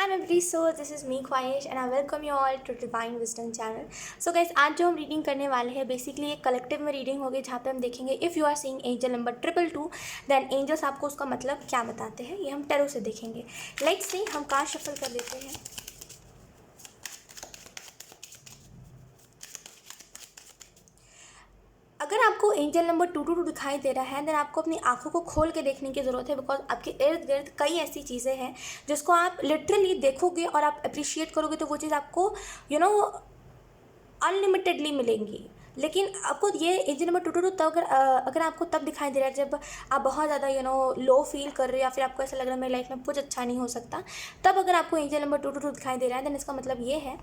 Hi everybody, so this is me Khwahish and I welcome you all to Divine Wisdom channel. So guys, आज जो हम reading करने वाले हैं basically एक कलेक्टिव में रीडिंग होगी जहाँ पे हम देखेंगे if you are seeing angel number 222 then angels आपको उसका मतलब क्या बताते हैं, ये हम टैरो से देखेंगे. लेट्स सी, हम कार्ड शफल कर लेते हैं. अगर आपको एंजल नंबर 222 दिखाई दे रहा है देन आपको अपनी आंखों को खोल के देखने की ज़रूरत है, बिकॉज आपके इर्द गिर्द कई ऐसी चीज़ें हैं जिसको आप लिटरली देखोगे और आप अप्रिशिएट करोगे तो वो चीज़ आपको अनलिमिटेडली मिलेंगी. लेकिन आपको ये एंजल नंबर 222 तब अगर आपको तब दिखाई दे रहा है जब आप बहुत ज़्यादा लो फील कर रहे हो या फिर आपको ऐसा लग रहा है मेरी लाइफ में कुछ अच्छा नहीं हो सकता, तब अगर आपको एंजल नंबर 222 दिखाई दे रहा है देन इसका मतलब ये है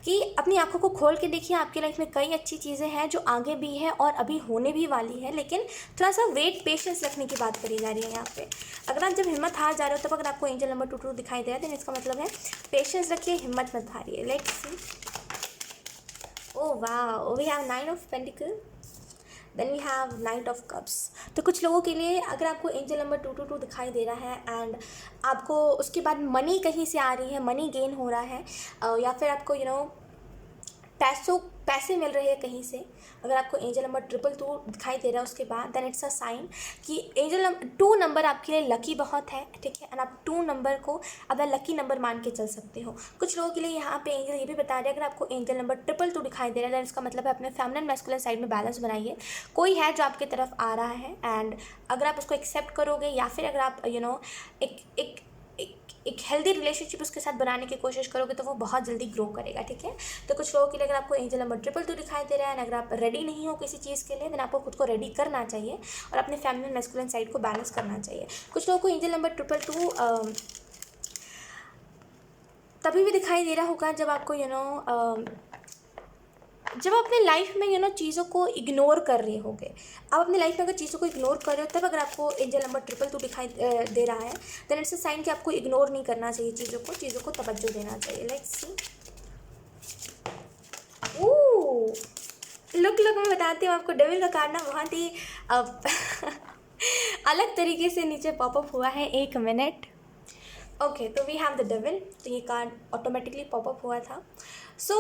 कि अपनी आंखों को खोल के देखिए. आपकी लाइफ में कई अच्छी चीज़ें हैं जो आगे भी है और अभी होने भी वाली है, लेकिन थोड़ा सा वेट पेशेंस रखने की बात करी जा रही है यहाँ पे. अगर आप जब हिम्मत हार जा रहे हो तब अगर आपको एंजल नंबर 222 दिखाई दे रहा है देन इसका मतलब है पेशेंस रखिए, हिम्मत मत हारिए. Let's see. Oh wow, we have 9 of Pentacles, then we have Knight of Cups. तो कुछ लोगों के लिए अगर आपको एंजल नंबर 222 दिखाई दे रहा है एंड आपको उसके बाद मनी कहीं से आ रही है, मनी गेन हो रहा है या फिर आपको पैसे मिल रहे हैं कहीं से, अगर आपको एंजल नंबर 222 दिखाई दे रहा है उसके बाद देन इट्स अ साइन कि एंजल नंबर 2 नंबर आपके लिए लकी बहुत है, ठीक है. एंड आप 2 नंबर को अपना लकी नंबर मान के चल सकते हो. कुछ लोगों के लिए यहाँ पे एंजल ये भी बता रहे हैं अगर आपको एंजल नंबर 222 दिखाई दे रहा है देन इसका मतलब है अपने फेमिनिन मैस्कुलिन साइड में बैलेंस बनाइए. कोई है जो आपकी तरफ आ रहा है एंड अगर आप उसको एक्सेप्ट करोगे या फिर अगर आप एक हेल्दी रिलेशनशिप उसके साथ बनाने की कोशिश करोगे तो वो बहुत जल्दी ग्रो करेगा, ठीक है. तो कुछ लोगों के लिए अगर आपको एंजल नंबर 222 दिखाई दे रहा है अगर आप रेडी नहीं हो किसी चीज़ के लिए देन आपको खुद को रेडी करना चाहिए और अपने फेमिनिन मैस्कुलिन साइड को बैलेंस करना चाहिए. कुछ लोगों को एंजल नंबर 222 तभी भी दिखाई दे रहा होगा जब आपको जब आप अपने लाइफ में चीज़ों को इग्नोर कर रहे होगे. आप अपनी लाइफ में अगर चीज़ों को इग्नोर कर रहे हो तब अगर आपको एंजल नंबर 222 दिखाई दे रहा है देन इट्स अ साइन कि आपको इग्नोर नहीं करना चाहिए चीज़ों को तवज्जो देना चाहिए. Let's see. लुक मैं बताती हूँ आपको. डेविल का कार्ड ना बहुत ही अलग तरीके से नीचे पॉपअप हुआ है. 1 मिनट. ओके, तो वी हैव द डेविल. तो ये कार्ड ऑटोमेटिकली पॉपअप हुआ था. सो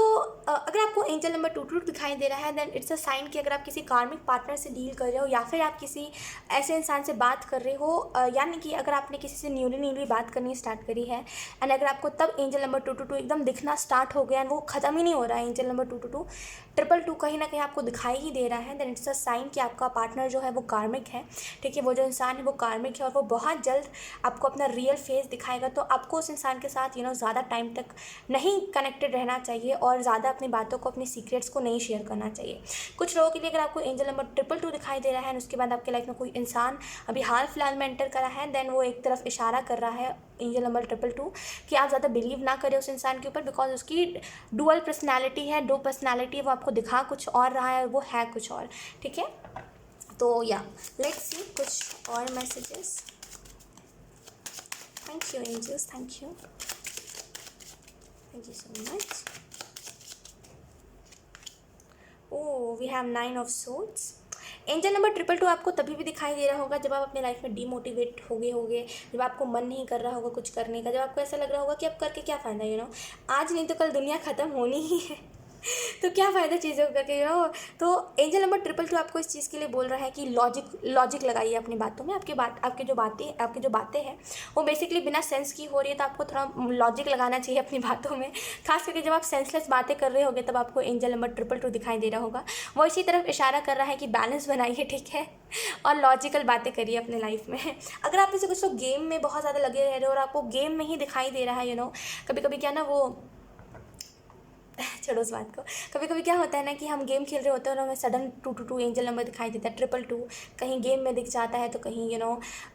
अगर आपको एंजल नंबर 222 दिखाई दे रहा है देन इट्स अ साइन कि अगर आप किसी कार्मिक पार्टनर से डील कर रहे हो या फिर आप किसी ऐसे इंसान से बात कर रहे हो यानी कि अगर आपने किसी से न्यूली बात करनी स्टार्ट करी है एंड अगर आपको तब एंजल नंबर 222 एकदम दिखना स्टार्ट हो गया एंड वो ख़त्म ही नहीं हो रहा है. एंजल नंबर 222 कहीं ना कहीं आपको दिखाई ही दे रहा है देन इट्स अ साइन कि आपका पार्टनर जो है वो कार्मिक है, ठीक है. वो जो इंसान है वो कार्मिक है और वो बहुत जल्द आपको अपना रियल फेस दिखाएगा. तो आपको उस इंसान के साथ ज़्यादा टाइम तक नहीं कनेक्टेड रहना चाहिए और ज़्यादा अपनी बातों को, अपनी सीक्रेट्स को नहीं शेयर करना चाहिए. कुछ लोगों के लिए अगर आपको एंजल नंबर 222 दिखाई दे रहा है उसके बाद आपके लाइफ में कोई इंसान अभी हाल फिलहाल में एंटर करा है देन वो एक तरफ इशारा कर रहा है एंजल नंबर 222 कि आप ज़्यादा बिलीव ना करें उस इंसान के ऊपर, बिकॉज उसकी डुअल पर्सनैलिटी है, 2 पर्सनैलिटी है. वो आपको दिखा कुछ और रहा है और वो है कुछ और, ठीक है. तो या लेट्स सी कुछ और messages. Thank you angels, thank you so much. Oh, we have 9 of swords. Angel number 222 आपको तभी भी दिखाई दे रहा होगा जब आप अपने लाइफ में डीमोटिवेट होगे, जब आपको मन नहीं कर रहा होगा कुछ करने का, जब आपको ऐसा लग रहा होगा कि अब करके क्या फ़ायदा, आज नहीं तो कल दुनिया ख़त्म होनी ही है. तो क्या फ़ायदा चीज़ों का तो एंजल नंबर 222 आपको इस चीज़ के लिए बोल रहा है कि लॉजिक लगाइए अपनी बातों में. आपकी जो बातें हैं वो बेसिकली बिना सेंस की हो रही है तो आपको थोड़ा लॉजिक लगाना चाहिए अपनी बातों में. खास करके जब आप सेंसलेस बातें कर रहे होगे तब आपको एंजल नंबर 222 दिखाई दे रहा होगा. वो इसी तरफ इशारा कर रहा है कि बैलेंस बनाइए, ठीक है, और लॉजिकल बातें करिए अपने लाइफ में. अगर आप इसे कुछ गेम में बहुत ज़्यादा लगे रह रहे हो और आपको गेम में ही दिखाई दे रहा है कभी कभी क्या ना वो छोड़ो उस बात को. कभी कभी क्या होता है ना कि हम गेम खेल रहे होते हैं और हमें सडन 222 एंजल नंबर दिखाई देता है, 222 कहीं गेम में दिख जाता है तो कहीं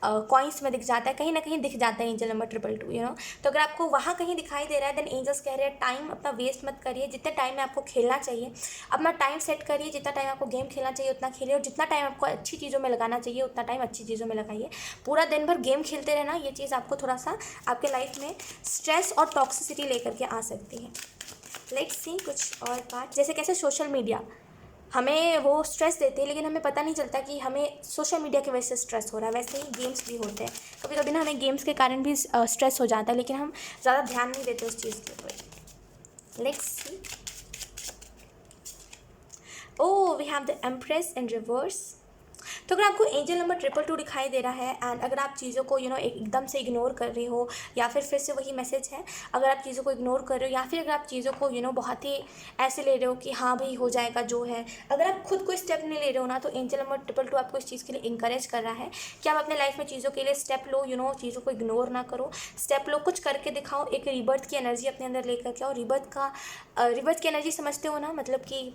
कॉइन्स में दिख जाता है, कहीं ना कहीं दिख जाता है एंजल नंबर 222 तो अगर आपको वहाँ कहीं दिखाई दे रहा है देन एंजल्स कह रहे हैं टाइम अपना वेस्ट मत करिए. जितने टाइम में आपको खेलना चाहिए अपना टाइम सेट करिए. जितना टाइम आपको गेम खेलना चाहिए उतना खेलिए और जितना टाइम आपको अच्छी चीज़ों में लगाना चाहिए उतना टाइम अच्छी चीज़ों में लगाइए. पूरा दिन भर गेम खेलते रहना ये चीज़ आपको थोड़ा सा आपके लाइफ में स्ट्रेस और टॉक्सिसिटी लेकर के आ सकती है. लेट्स सी कुछ और बात, जैसे कैसे सोशल मीडिया हमें वो स्ट्रेस देते हैं, लेकिन हमें पता नहीं चलता कि हमें सोशल मीडिया की वजह से स्ट्रेस हो रहा है। वैसे ही गेम्स भी होते हैं, कभी कभी ना हमें गेम्स के कारण भी स्ट्रेस हो जाता है, लेकिन हम ज़्यादा ध्यान नहीं देते उस चीज़ के ऊपर। Let's see. Oh, we have the empress in reverse. तो अगर आपको एंजल नंबर 222 दिखाई दे रहा है एंड अगर आप चीज़ों को एकदम से इग्नोर कर रहे हो, या फिर से वही मैसेज है, अगर आप चीज़ों को इग्नोर कर रहे हो, या फिर अगर आप चीज़ों को बहुत ही ऐसे ले रहे हो कि हाँ भाई हो जाएगा जो है, अगर आप खुद कोई स्टेप नहीं ले रहे हो ना, तो एंजल नंबर 222 आपको इस चीज़ के लिए इंकरेज कर रहा है कि आप अपने लाइफ में चीज़ों के लिए स्टेप लो, चीज़ों को इग्नोर ना करो, स्टेप लो, कुछ करके दिखाओ, एक रिबर्थ की एनर्जी अपने अंदर लेकर के आओ। रिबर्थ की एनर्जी समझते हो ना, मतलब कि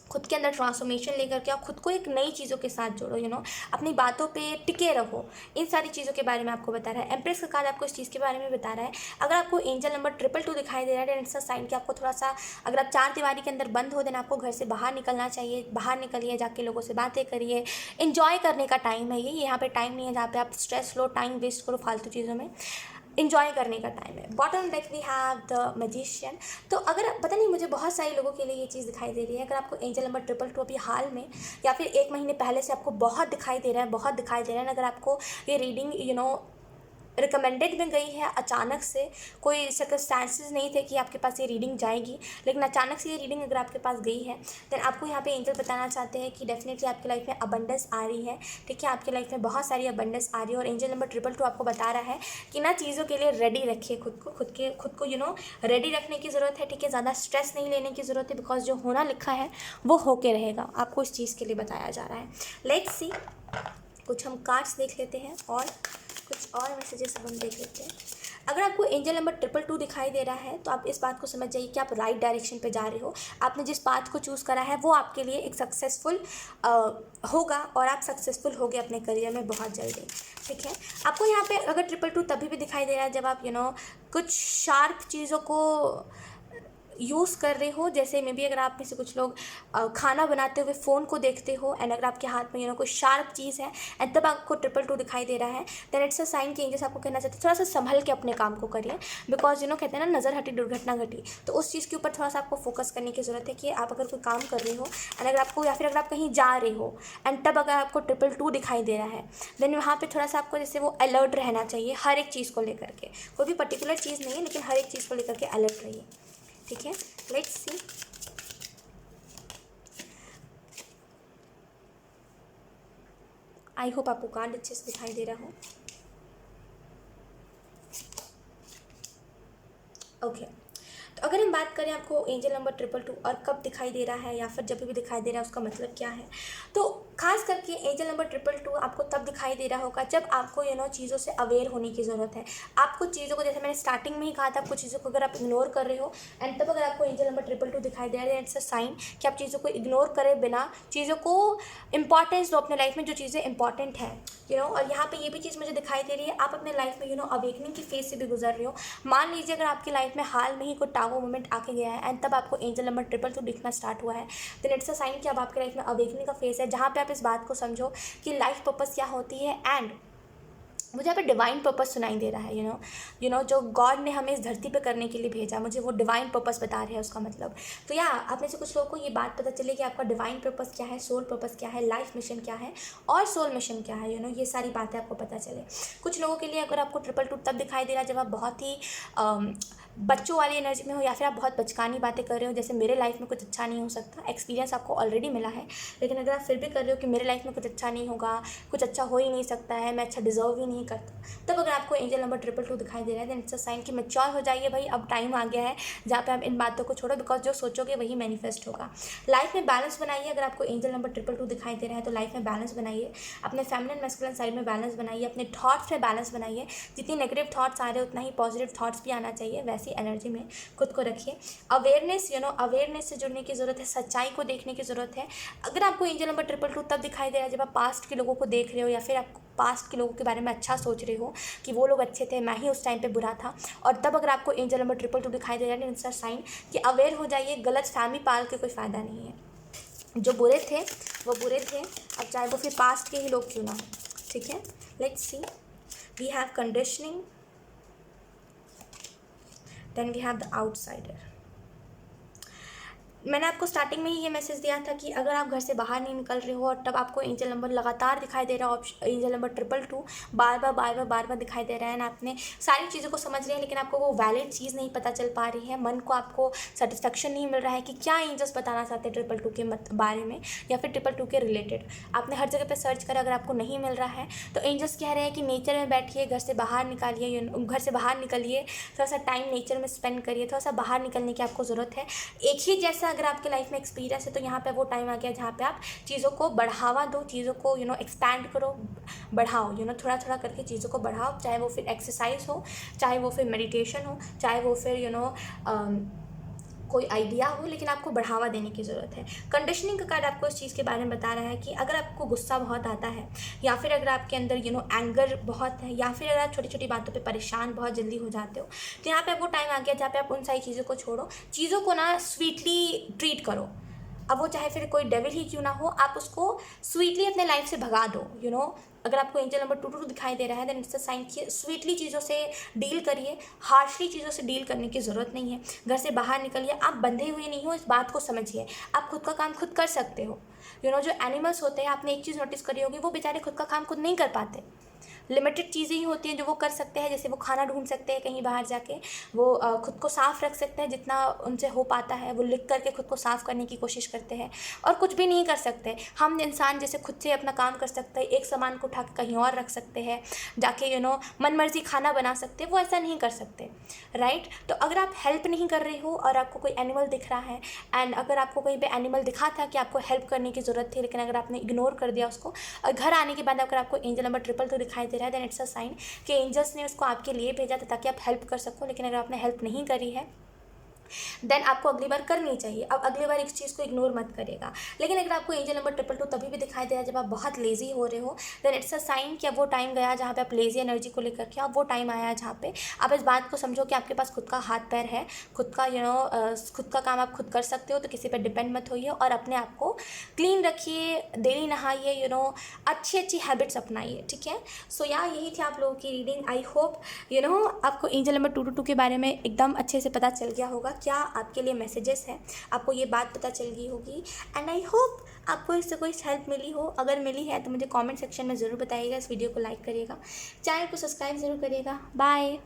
खुद के अंदर ट्रांसफॉर्मेशन लेकर के आप खुद को एक नई चीज़ों के साथ जोड़ो, अपनी बातों पे टिके रहो। इन सारी चीज़ों के बारे में आपको बता रहा है। एम्प्रेस का कार्ड आपको इस चीज़ के बारे में बता रहा है। अगर आपको एंजल नंबर 222 दिखाई दे रहा है, इट्स अ साइन कि आपको थोड़ा सा, अगर आप चार दीवारी के अंदर बंद हो, देना आपको घर से बाहर निकलना चाहिए। बाहर निकलिए, जाके लोगों से बातें करिए, इन्जॉय करने का टाइम है ये। यहाँ पे टाइम नहीं है जहाँ पे आप स्ट्रेस लो, टाइम वेस्ट करो फालतू चीज़ों में। इन्जॉय करने का टाइम है। Bottom deck we have the magician. तो अगर पता नहीं, मुझे बहुत सारे लोगों के लिए ये चीज़ दिखाई दे रही है। अगर आपको एंजल नंबर 222 अभी हाल में या फिर 1 महीने पहले से आपको बहुत दिखाई दे रहा है, बहुत दिखाई दे रहा है, अगर आपको ये रीडिंग रिकमेंडेड में गई है, अचानक से कोई सर्कमस्टांसेस नहीं थे कि आपके पास ये रीडिंग जाएगी, लेकिन अचानक से ये रीडिंग अगर आपके पास गई है, देन आपको यहाँ पे एंजल बताना चाहते हैं कि डेफिनेटली आपकी लाइफ में अबंडेंस आ रही है। ठीक है, आपकी लाइफ में बहुत सारी अबंडेंस आ रही है। और एंजल नंबर 222 आपको बता रहा है कि ना चीज़ों के लिए रेडी रखिए खुद को रेडी रखने की ज़रूरत है। ठीक है, ज़्यादा स्ट्रेस नहीं लेने की ज़रूरत है, बिकॉज जो होना लिखा है वो होके रहेगा। आपको इस चीज़ के लिए बताया जा रहा है। लेट्स सी, कुछ हम कार्ड्स देख लेते हैं और कुछ और मैसेजेस हम देख लेते हैं। अगर आपको एंजल नंबर 222 दिखाई दे रहा है, तो आप इस बात को समझ जाइए कि आप राइट डायरेक्शन पे जा रहे हो। आपने जिस पाथ को चूज़ करा है वो आपके लिए एक सक्सेसफुल होगा, और आप सक्सेसफुल होगे अपने करियर में बहुत जल्दी। ठीक है, आपको यहाँ पे अगर 222 तभी भी दिखाई दे रहा है जब आप कुछ शार्प चीज़ों को यूज़ कर रहे हो। जैसे मे बी अगर आप में से कुछ लोग खाना बनाते हुए फ़ोन को देखते हो, एंड अगर आपके हाथ में कोई शार्प चीज़ है एंड तब आपको 222 दिखाई दे रहा है, देन इट्स अ साइन कि एंजल्स आपको कहना चाहते हैं थोड़ा सा संभल के अपने काम को करिए। बिकॉज कहते हैं ना, नज़र हटी दुर्घटना घटी। तो उस चीज़ के ऊपर थोड़ा सा आपको फोकस करने की ज़रूरत है कि आप अगर कोई काम कर रहे हो एंड अगर आपको, या फिर अगर आप कहीं जा रहे हो एंड तब अगर आपको 222 दिखाई दे रहा है, देन वहाँ पर थोड़ा सा आपको जैसे वो अलर्ट रहना चाहिए हर एक चीज़ को लेकर के। कोई भी पर्टिकुलर चीज़ नहीं है, लेकिन हर एक चीज़ को लेकर के अलर्ट रहिए। ठीक है, लेट्स सी। आई होप आपको कार्ड अच्छे से दिखाई दे रहा हो। ओके, तो अगर हम बात करें आपको एंजल नंबर 222 और कब दिखाई दे रहा है, या फिर जब भी दिखाई दे रहा है उसका मतलब क्या है, तो खास करके एंजल नंबर 222 आपको तब दिखाई दे रहा होगा जब आपको चीज़ों से अवेयर होने की ज़रूरत है। आपको चीज़ों को, जैसे मैंने स्टार्टिंग में ही कहा था, कुछ चीज़ों को अगर आप इग्नोर कर रहे हो एंड तब अगर आपको एंजल नंबर 222 दिखाई दे रहा है, इट्स अ साइन कि आप चीज़ों को इग्नोर करें बिना, चीज़ों को इंपॉर्टेंस दो अपने लाइफ में, जो चीज़ें इंपॉर्टेंट है। और यहाँ पे ये भी चीज़ मुझे दिखाई दे रही है, आप अपने लाइफ में अवेकनिंग की फेज से भी गुजर रहे हो। मान लीजिए अगर आपकी लाइफ में हाल में ही कोई टावर मोमेंट आके गया है एंड तब आपको एंजल नंबर 222 दिखना स्टार्ट हुआ है, देन इट्स अ साइन कि अब आपकी लाइफ में अवेकनिंग का फेज है, जहाँ पे आप इस बात को समझो कि लाइफ पर्पस क्या होती है। एंड मुझे यहाँ पे डिवाइन पर्पस सुनाई दे रहा है। जो गॉड ने हमें इस धरती पे करने के लिए भेजा, मुझे वो डिवाइन पर्पस बता रहे हैं उसका मतलब। तो या आप में से कुछ लोगों को ये बात पता चले कि आपका डिवाइन पर्पस क्या है, सोल पर्पस क्या है, लाइफ मिशन क्या है और सोल मिशन क्या है। ये सारी बातें आपको पता चले। कुछ लोगों के लिए अगर आपको 222 तब दिखाई दे रहा है जब आप बहुत ही बच्चों वाली एनर्जी में हो, या फिर आप बहुत बचकानी बातें कर रहे हो, जैसे मेरे लाइफ में कुछ अच्छा नहीं हो सकता, एक्सपीरियंस आपको ऑलरेडी मिला है, लेकिन अगर आप फिर भी कर रहे हो कि मेरे लाइफ में कुछ अच्छा नहीं होगा, कुछ अच्छा हो ही नहीं सकता है, मैं अच्छा डिजर्व ही नहीं करता, तब अगर आपको एंजल नंबर 222 दिखाई दे रहा है, देन इट्स अ साइन कि मैच्योर हो जाइए भाई, अब टाइम आ गया है जहाँ पे आप इन बातों को छोड़ो, बिकॉज जो सोचोगे वही मैनिफेस्ट होगा। लाइफ में बैलेंस बनाइए। अगर आपको एंजल नंबर 222 दिखाई दे रहा है तो लाइफ में बैलेंस बनाइए, अपने फेमिनिन मैस्कुलिन साइड में बैलेंस बनाइए, अपने थॉट्स में बैलेंस बनाइए। जितनी नेगेटिव थॉट्स आ रहे हैं उतना ही पॉजिटिव थॉट्स भी आना चाहिए, वैसी एनर्जी में खुद को रखिए। अवेयरनेस अवेयरनेस से जुड़ने की ज़रूरत है, सच्चाई को देखने की ज़रूरत है। अगर आपको एंजल नंबर 222 तब दिखाई दे रहा है जब आप पास्ट के लोगों को देख रहे हो, या फिर आप पास्ट के लोगों के बारे में अच्छा सोच रहे हो कि वो लोग अच्छे थे, मैं ही उस टाइम पे बुरा था, और तब अगर आपको एंजल नंबर 222 दिखाई दे रहा है, इट्स अ साइन कि अवेयर हो जाइए, गलत फहमी पाल के कोई फ़ायदा नहीं है। जो बुरे थे वो बुरे थे, अब चाहे वो फिर पास्ट के ही लोग क्यों ना हो। ठीक है, let's see. We have conditioning, then we have the outsider. मैंने आपको स्टार्टिंग में ही ये मैसेज दिया था कि अगर आप घर से बाहर नहीं निकल रहे हो और तब आपको एंजल नंबर लगातार दिखाई दे रहा है, एंजल नंबर 222 बार बार दिखाई दे रहा है, ना आपने सारी चीज़ों को समझ रहे हैं लेकिन आपको वो वैलिड चीज़ नहीं पता चल पा रही है, मन को आपको सेटिस्फेक्शन नहीं मिल रहा है कि क्या एंजल्स बताना चाहते हैं 222 के बारे में या फिर 222 के रिलेटेड। आपने हर जगह पर सर्च करा, अगर आपको नहीं मिल रहा है तो एंजल्स कह रहे हैं कि नेचर में बैठिए, घर से बाहर निकालिए, घर से बाहर निकलिए, थोड़ा सा टाइम नेचर में स्पेंड करिए, थोड़ा सा बाहर निकलने की आपको ज़रूरत है। एक ही जैसा अगर आपके लाइफ में एक्सपीरियंस है तो यहाँ पे वो टाइम आ गया जहाँ पे आप चीज़ों को बढ़ावा दो, चीज़ों को एक्सपैंड करो, बढ़ाओ, थोड़ा थोड़ा करके चीज़ों को बढ़ाओ, चाहे वो फिर एक्सरसाइज हो, चाहे वो फिर मेडिटेशन हो, चाहे वो फिर कोई आइडिया हो, लेकिन आपको बढ़ावा देने की ज़रूरत है। कंडीशनिंग का कार्ड आपको इस चीज़ के बारे में बता रहा है कि अगर आपको गुस्सा बहुत आता है या फिर अगर आपके अंदर एंगर बहुत है या फिर अगर आप छोटी छोटी बातों पे परेशान बहुत जल्दी हो जाते हो, तो यहाँ पे वो टाइम आ गया जहाँ पे आप उन सारी चीज़ों को छोड़ो, चीज़ों को ना स्वीटली ट्रीट करो। अब वो चाहे फिर कोई डेविल ही क्यों ना हो, आप उसको स्वीटली अपने लाइफ से भगा दो। अगर आपको एंजल नंबर 222 दिखाई दे रहा है देन इट्स अ साइन कि स्वीटली चीज़ों से डील करिए, हार्शली चीज़ों से डील करने की ज़रूरत नहीं है। घर से बाहर निकलिए, आप बंधे हुए नहीं हो, इस बात को समझिए, आप खुद का काम खुद कर सकते हो। जो एनिमल्स होते हैं, आपने एक चीज़ नोटिस करी होगी, वो बेचारे खुद का काम खुद नहीं कर पाते, लिमिटेड चीज़ें ही होती हैं जो वो कर सकते हैं, जैसे वो खाना ढूंढ सकते हैं कहीं बाहर जाके, वो खुद को साफ़ रख सकते हैं जितना उनसे हो पाता है, वो लिख करके खुद को साफ़ करने की कोशिश करते हैं, और कुछ भी नहीं कर सकते। हम इंसान जैसे खुद से अपना काम कर सकते हैं, एक सामान को उठा के कहीं और रख सकते हैं, जाके मन मर्जी खाना बना सकते हैं, वो ऐसा नहीं कर सकते, राइट। तो अगर आप हेल्प नहीं कर रहे हो और आपको कोई एनिमल दिख रहा है, एंड अगर आपको कहीं पे एनिमल दिखा था कि आपको हेल्प करने की ज़रूरत थी, लेकिन अगर आपने इग्नोर कर दिया उसको, और घर आने के बाद अगर आपको एंजल नंबर 222 दिखाई दे रहा है, देन इट्स अ साइन कि एंजल्स ने उसको आपके लिए भेजा था ताकि आप हेल्प कर सको। लेकिन अगर आपने हेल्प नहीं करी है देन आपको अगली बार करनी चाहिए। अब अगली बार इस चीज़ को इग्नोर मत करिएगा। लेकिन अगर आपको एंजल नंबर 222 तभी भी दिखाई दे रहा है जब आप बहुत लेजी हो रहे हो, देन इट्स अ साइन कि अब वो टाइम गया जहाँ पे आप लेजी एनर्जी को लेकर के, अब वो टाइम आया जहाँ पे आप इस बात को समझो कि आपके पास खुद का हाथ पैर है, खुद का खुद का काम आप खुद कर सकते हो, तो किसी पर डिपेंड मत होइए और अपने आप को क्लीन रखिए, डेली नहाइए, अच्छी अच्छी हैबिट्स अपनाइए, ठीक है। सो यही थी आप लोगों की रीडिंग। आई होप आपको एंजल नंबर 222 के बारे में एकदम अच्छे से पता चल गया होगा, क्या आपके लिए मैसेजेस हैं, आपको ये बात पता चल गई होगी। एंड आई होप आपको इससे कोई हेल्प मिली हो। अगर मिली है तो मुझे कमेंट सेक्शन में ज़रूर बताइएगा, इस वीडियो को लाइक करिएगा, चैनल को सब्सक्राइब ज़रूर करिएगा। बाय।